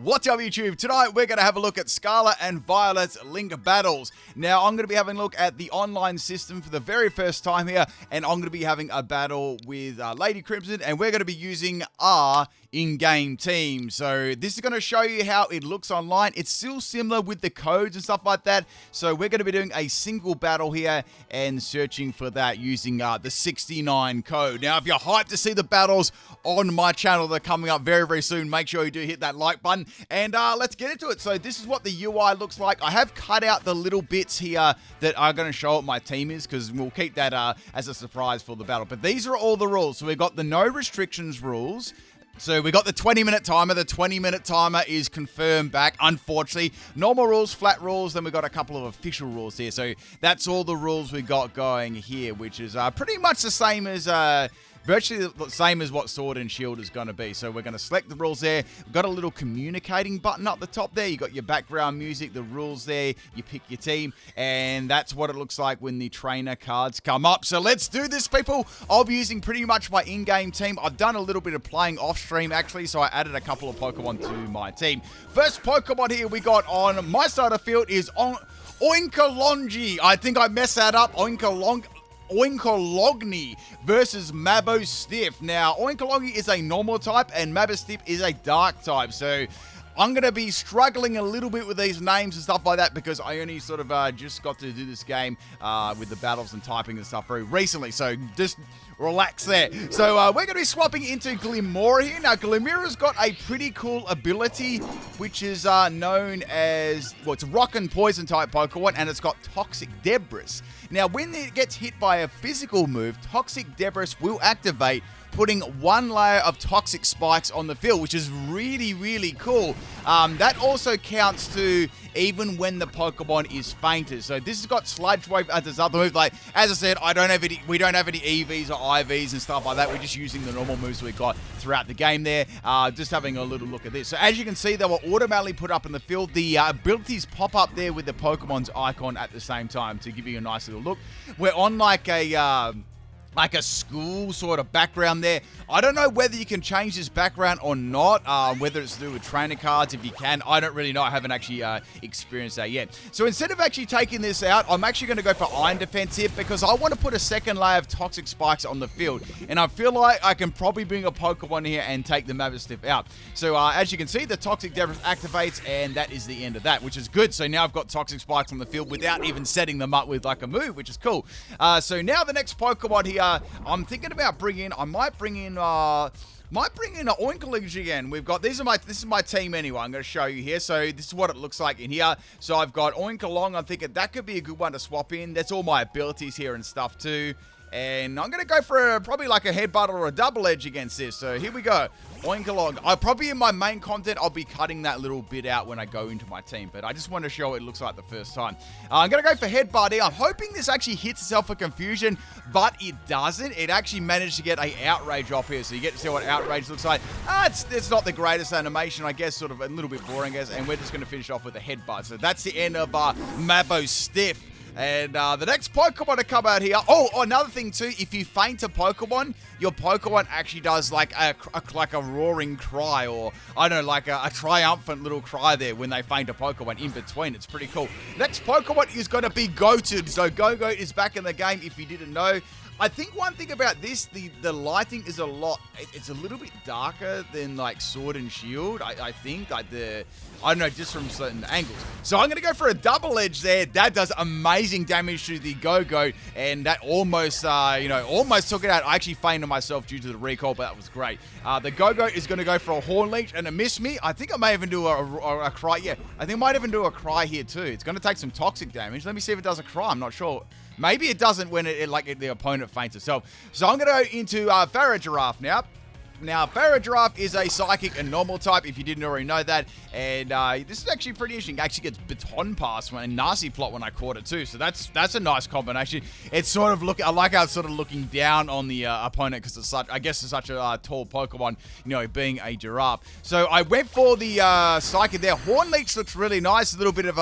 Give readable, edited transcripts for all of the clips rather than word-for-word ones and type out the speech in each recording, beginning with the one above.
What's up, YouTube? Tonight we're going to have a look at Scarlet and Violet's Link Battles. Now, I'm going to be having a look at the online system for the very first time here, and I'm going to be having a battle with Lady Crimson, and we're going to be using our in-game team. So this is going to show you how it looks online. It's still similar with the codes and stuff like that. So we're going to be doing a single battle here and searching for that using the 69 code. Now, if you're hyped to see the battles on my channel, they're coming up very, very soon. Make sure you do hit that like button. And let's get into it. So this is what the UI looks like. I have cut out the little bits here that are going to show what my team is, because we'll keep that as a surprise for the battle. But these are all the rules. So we've got the no restrictions rules. So we got the 20-minute timer. The 20-minute timer is confirmed back, unfortunately. Normal rules, flat rules, then we got a couple of official rules here. So that's all the rules we got going here, which is pretty much the same as... virtually the same as what Sword and Shield is going to be. So we're going to select the rules there. We've got a little communicating button up the top there. You got your background music, the rules there. You pick your team, and that's what it looks like when the trainer cards come up. So let's do this, people. I'll be using pretty much my in-game team. I've done a little bit of playing off-stream, actually, so I added a couple of Pokemon to my team. First Pokemon here we got on my side of the field is Oinkalongi. I think I messed that up. Oinkalogni versus Mabostiff. Now, Oinkalogni is a normal type and Mabostiff is a dark type. So I'm going to be struggling a little bit with these names and stuff like that because I only sort of just got to do this game with the battles and typing and stuff very recently. So just relax there. So we're going to be swapping into Glimmora here. Now, Glimmora's got a pretty cool ability, which is known as, well, it's a rock and poison type Pokemon, and it's got Toxic Debris. Now, when it gets hit by a physical move, Toxic Debris will activate, putting one layer of toxic spikes on the field, which is really, really cool. That also counts to even when the Pokemon is fainted. So this has got Sludge Wave as its other move. Like, as I said, we don't have any EVs or IVs and stuff like that. We're just using the normal moves we got throughout the game there. Just having a little look at this. So as you can see, they were automatically put up in the field. The abilities pop up there with the Pokemon's icon at the same time to give you a nice little look. We're on like a school sort of background there. I don't know whether you can change this background or not, whether it's to do with trainer cards. If you can, I don't really know. I haven't actually experienced that yet. So instead of actually taking this out, I'm actually going to go for Iron Defense here because I want to put a second layer of toxic spikes on the field. And I feel like I can probably bring a Pokemon here and take the Mabostiff out. So as you can see, the Toxic Debris activates, and that is the end of that, which is good. So now I've got toxic spikes on the field without even setting them up with like a move, which is cool. So now the next Pokemon here, I'm thinking about I might bring in an Oinkalongi again. This is my team anyway. I'm going to show you here. So this is what it looks like in here. So I've got Oinkalong. I'm thinking that could be a good one to swap in. That's all my abilities here and stuff too. And I'm going to go for probably like a headbutt or a double edge against this. So here we go. Oinkalong. Probably in my main content, I'll be cutting that little bit out when I go into my team. But I just want to show what it looks like the first time. I'm going to go for headbutt here. I'm hoping this actually hits itself for confusion, but it doesn't. It actually managed to get a outrage off here. So you get to see what outrage looks like. It's not the greatest animation, I guess. Sort of a little bit boring, I guess. And we're just going to finish off with a headbutt. So that's the end of Mabostiff. And the next Pokemon to come out here. Oh, another thing too. If you faint a Pokemon, your Pokemon actually does like a roaring cry, or I don't know, like a triumphant little cry there when they faint a Pokemon in between. It's pretty cool. Next Pokemon is going to be Goated. So Go-Goat is back in the game. If you didn't know. I think one thing about this, the lighting is it's a little bit darker than like Sword and Shield. I think like I don't know, just from certain angles. So I'm going to go for a double edge there. That does amazing damage to the Go-Goat, and that almost took it out. I actually fainted myself due to the recall, but that was great. The Go-Goat is going to go for a Horn Leech and a Miss Me. I think I may even do a Cry. Yeah, I think I might even do a Cry here too. It's going to take some toxic damage. Let me see if it does a Cry. I'm not sure. Maybe it doesn't when the opponent faints itself. So I'm going to go into Farigiraf now. Now, Farigiraf is a Psychic and Normal type, if you didn't already know that. And this is actually pretty interesting. It actually gets Baton Pass and Nasty Plot when I caught it too. So that's a nice combination. It's sort of I like how it's sort of looking down on the opponent because it's such a tall Pokemon, being a giraffe. So I went for the Psychic there. Horn Leech looks really nice. A little bit of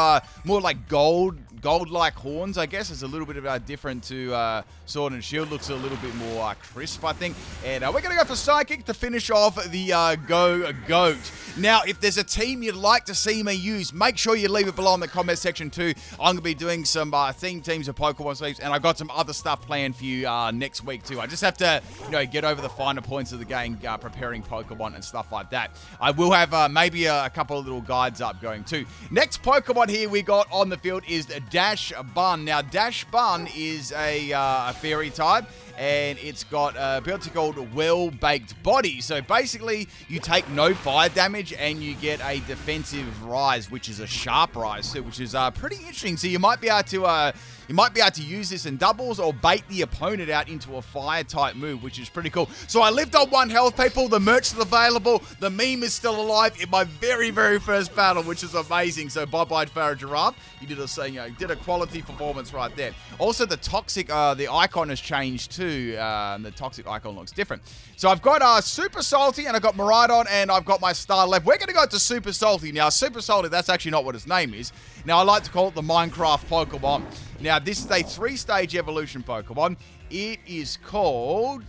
more like gold gold-like horns, I guess. It's a little bit different to Sword and Shield. Looks a little bit more crisp, I think. And we're going to go for Psychic to finish off the Go Goat. Now, if there's a team you'd like to see me use, make sure you leave it below in the comment section too. I'm going to be doing some theme teams of Pokemon sleeves, and I've got some other stuff planned for you next week too. I just have to, get over the finer points of the game, preparing Pokemon and stuff like that. I will have maybe a couple of little guides up going too. Next Pokemon here we got on the field is Dash Bun. Now, Dash Bun is a fairy type, and it's got a ability called Well-Baked Body. So basically, you take no fire damage, and you get a defensive rise, which is a sharp rise too, which is pretty interesting. So you might be able to use this in doubles or bait the opponent out into a fire type move, which is pretty cool. So I lived on 1 health, people. The merch is available. The meme is still alive in my very, very first battle, which is amazing. So bye-bye, Farah Giraffe. You did a quality performance right there. Also, the toxic, the icon has changed too. The toxic icon looks different. So I've got Super Salty, and I've got Miraidon, and I've got my star left. We're going to go to Super Salty. Now, Super Salty, that's actually not what his name is. Now, I like to call it the Minecraft Pokemon. Now, this is a 3-stage evolution Pokemon. It is called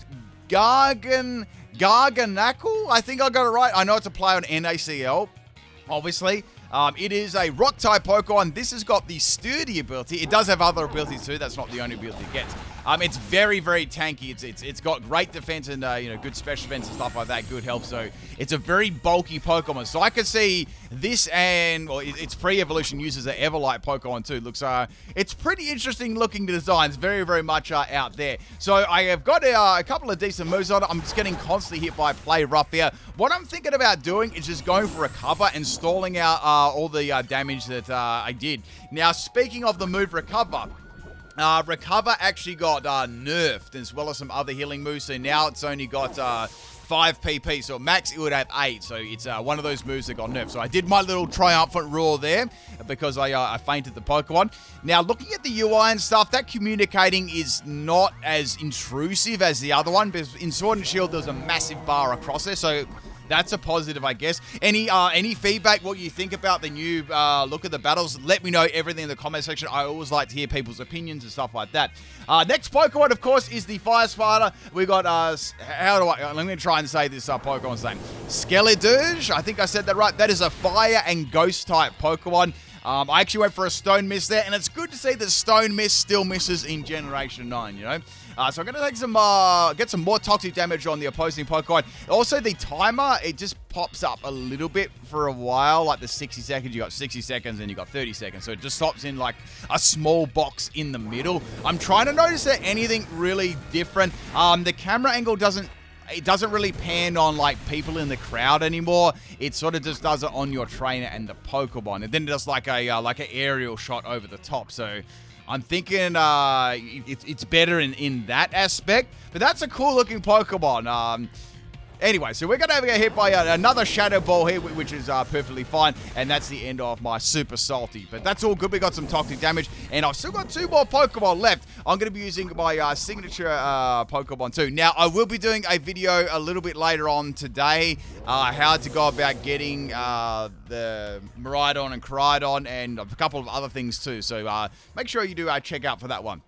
Garganacl. I think I got it right. I know it's a play on NACL, obviously. It is a rock-type Pokemon. This has got the sturdy ability. It does have other abilities too. That's not the only ability it gets. It's very, very tanky. It's got great defense and good special defense and stuff like that. Good health. So it's a very bulky Pokemon. So I could see this, and its pre-evolution uses an Everlight Pokemon too. Looks it's pretty interesting looking designs. Very, very much out there. So I have got a couple of decent moves on it. I'm just getting constantly hit by Play Rough here. What I'm thinking about doing is just going for a cover and stalling out all the damage that I did. Now, speaking of the move Recover, Recover actually got nerfed, as well as some other healing moves. So now it's only got 5 PP. So max it would have 8. So it's one of those moves that got nerfed. So I did my little triumphant roar there because I fainted the Pokemon. Now, looking at the UI and stuff, that communicating is not as intrusive as the other one. Because in Sword and Shield, there's a massive bar across there. So that's a positive, I guess. Any feedback, what you think about the new look at the battles? Let me know everything in the comment section. I always like to hear people's opinions and stuff like that. Next Pokemon, of course, is the Fire Spider. We got, let me try and say this Pokemon's name. Skeledirge, I think I said that right. That is a Fire and Ghost type Pokemon. I actually went for a Stone Mist there, and it's good to see that Stone Mist still misses in Generation 9, So I'm going to take get some more toxic damage on the opposing Pokemon. Also, the timer, it just pops up a little bit for a while, like the 60 seconds. You got 60 seconds, and you got 30 seconds. So it just stops in like a small box in the middle. I'm trying to notice that anything really different. The camera angle doesn't really pan on like people in the crowd anymore. It sort of just does it on your trainer and the Pokemon, and then it does like an aerial shot over the top. So I'm thinking it's better in that aspect, but that's a cool looking Pokemon. Anyway, so we're going to get hit by another Shadow Ball here, which is perfectly fine. And that's the end of my Super Salty. But that's all good. We got some toxic damage. And I've still got 2 more Pokemon left. I'm going to be using my signature Pokemon too. Now, I will be doing a video a little bit later on today. How to go about getting the MIRAIDON and KORAIDON and a couple of other things too. So make sure you do check out for that one.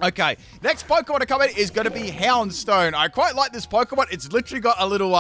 Okay, next Pokemon to come in is going to be Houndstone. I quite like this Pokemon. It's literally got a little,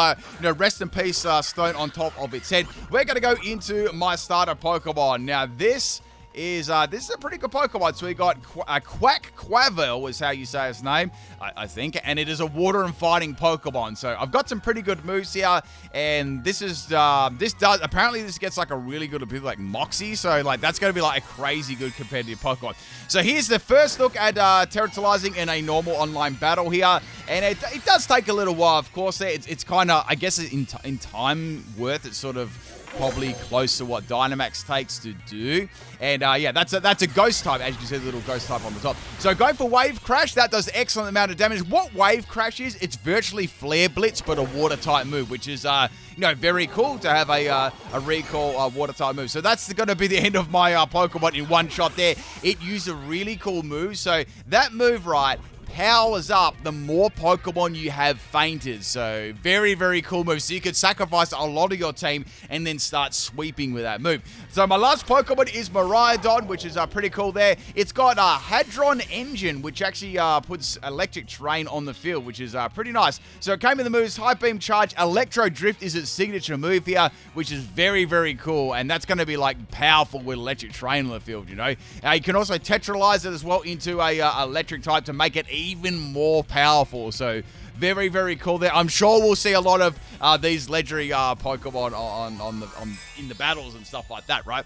rest in peace stone on top of its head. We're going to go into my starter Pokemon. Now, this is a pretty good Pokemon. So we got Quackquavel is how you say his name, I think, and it is a water and fighting Pokemon. So I've got some pretty good moves here, and this gets like a really good ability like Moxie. So like that's going to be like a crazy good competitive Pokemon. So here's the first look at Terratalizing in a normal online battle here, and it does take a little while, of course. It's kind of, I guess, in time worth it's sort of probably close to what Dynamax takes to do. And yeah, that's a ghost type, as you can see, the little ghost type on the top. So going for Wave Crash, that does excellent amount of damage. What Wave Crash is, it's virtually Flare Blitz, but a water type move, which is very cool to have a recall water type move. So that's going to be the end of my Pokemon in one shot there. It used a really cool move. So that move, right, powers up, the more Pokemon you have fainted. So very, very cool move. So you could sacrifice a lot of your team and then start sweeping with that move. So my last Pokemon is MIRAIDON, which is pretty cool there. It's got a Hadron Engine, which actually puts electric terrain on the field, which is pretty nice. So it came with the moves High Beam Charge, Electro Drift is its signature move here, which is very, very cool. And that's going to be like powerful with electric terrain on the field, you know. You can also Tetralize it as well into a electric type to make it even more powerful. So very, very cool there. I'm sure we'll see a lot of these legendary Pokemon in the battles and stuff like that, right?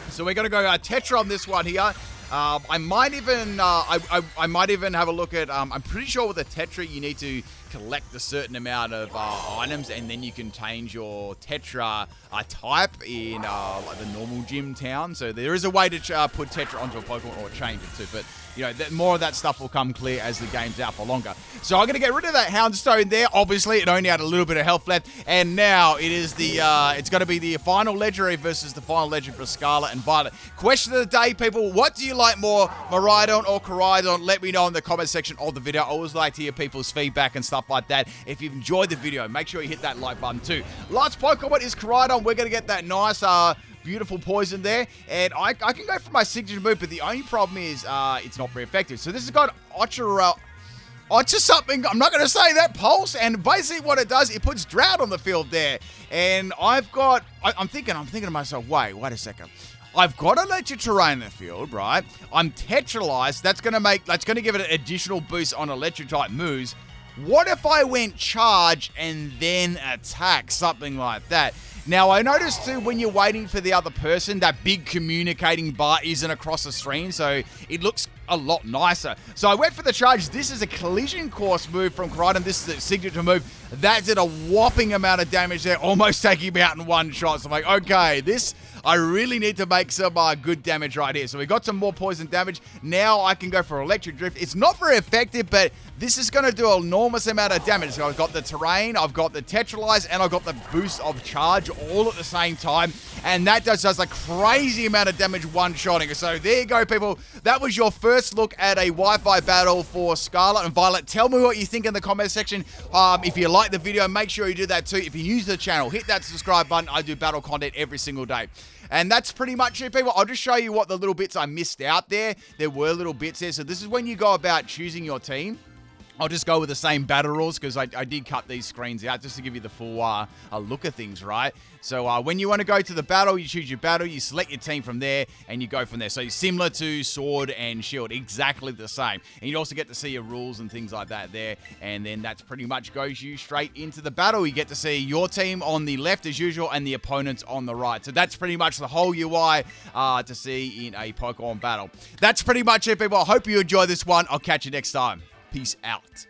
So we're gonna go Tetra on this one here. I might even have a look at. I'm pretty sure with a Tetra you need to collect a certain amount of items, and then you can change your Tetra type in like the normal gym town. So there is a way to put Tetra onto a Pokemon or change it too. But you know, more of that stuff will come clear as the game's out for longer. So I'm going to get rid of that Houndstone there. Obviously, it only had a little bit of health left. And now it is it's going to be the final legendary versus the final legend for Scarlet and Violet. Question of the day, people. What do you like more, MIRAIDON or KORAIDON? Let me know in the comment section of the video. I always like to hear people's feedback and stuff like that. If you've enjoyed the video, make sure you hit that like button too. Last Pokemon is KORAIDON. We're going to get that nice beautiful poison there, and I can go for my signature move, but the only problem is it's not very effective. So this has got something, I'm not going to say that, Pulse, and basically what it does, it puts Drought on the field there, and I'm thinking to myself, wait a second. I've got electric terrain in the field, right? I'm Tetralized. That's going to give it an additional boost on electric type moves. What if I went charge and then attack, something like that? Now, I noticed too, when you're waiting for the other person, that big communicating bar isn't across the screen, so it looks a lot nicer. So I went for the charge. This is a collision course move from KORAIDON. This is a signature move. That did a whopping amount of damage there, almost taking him out in one shot. So I'm like, okay, I really need to make some good damage right here. So we got some more poison damage. Now I can go for electric drift. It's not very effective, but this is going to do an enormous amount of damage. So I've got the terrain, I've got the Tetralize, and I've got the boost of charge all at the same time. And that does a crazy amount of damage one-shotting. So there you go, people. That was your first look at a Wi-Fi battle for Scarlet and Violet. Tell me what you think in the comment section. If you like the video, make sure you do that too. If you're new to the channel, hit that subscribe button. I do battle content every single day. And that's pretty much it, people. I'll just show you what the little bits I missed out there. There were little bits there. So this is when you go about choosing your team. I'll just go with the same battle rules because I did cut these screens out just to give you the full look of things, right? So when you want to go to the battle, you choose your battle, you select your team from there, and you go from there. So similar to Sword and Shield, exactly the same. And you also get to see your rules and things like that there. And then that's pretty much goes you straight into the battle. You get to see your team on the left as usual and the opponents on the right. So that's pretty much the whole UI to see in a Pokemon battle. That's pretty much it, people. I hope you enjoy this one. I'll catch you next time. Peace out.